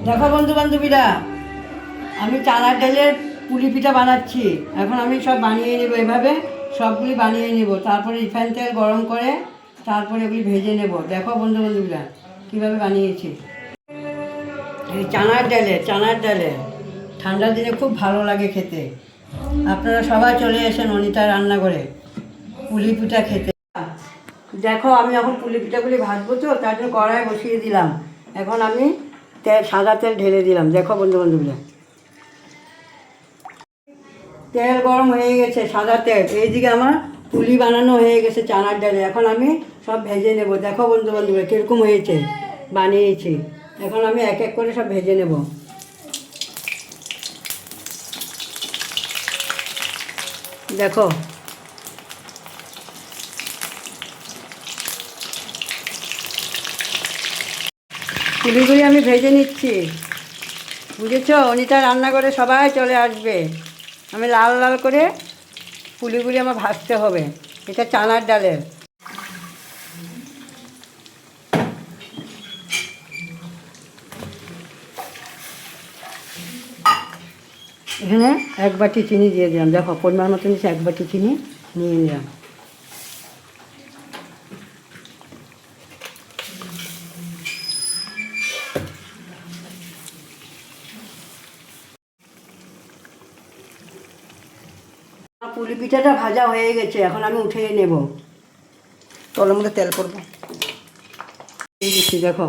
দেখো বন্ধু বান্ধবীরা, আমি চানার ডালের পুলি পিঠা বানাচ্ছি। এখন আমি সব বানিয়ে নেব, এভাবে সবগুলি বানিয়ে নেব, তারপরে রিফাইন তেল গরম করে তারপরে এগুলি ভেজে নেব। দেখো বন্ধু বান্ধবীরা কীভাবে বানিয়েছি। এই চানার ডালে ঠান্ডার দিনে খুব ভালো লাগে খেতে। আপনারা সবাই চলে এসেন অনিতা রান্নাঘরে পুলি পিঠা খেতে। দেখো আমি এখন পুলি পিঠাগুলি ভাজবো, তো তার জন্য কড়াই বসিয়ে দিলাম। এখন আমি সাদা তেল ঢেলে দিলাম। দেখো বন্ধু বান্ধবীরা, তেল গরম হয়ে গেছে, সাদা তেল। এইদিকে আমার পুলি বানানো হয়ে গেছে চানার ডালে। এখন আমি সব ভেজে নেব। দেখো বন্ধু বান্ধবীরা কীরকম হয়েছে বানিয়েছি। এখন আমি এক এক করে সব ভেজে নেব। দেখো পুলিগুলি আমি ভেজে নিচ্ছি। বুঝেছ, অনিতা রান্না করে সবাই চলে আসবে। আমি লাল লাল করে পুলিগুলি আমার ভাজতে হবে। এটা চানার ডালের। এখানে এক বাটি চিনি দিয়ে দিলাম। দেখো পরিমাণ মতো নিচে এক বাটি চিনি নিয়ে নিলাম। পুলি পিঠাটা ভাজা হয়ে গেছে, এখন আমি উঠিয়ে নেব। তলের মধ্যে তেল করবো। এই দিচ্ছি দেখো।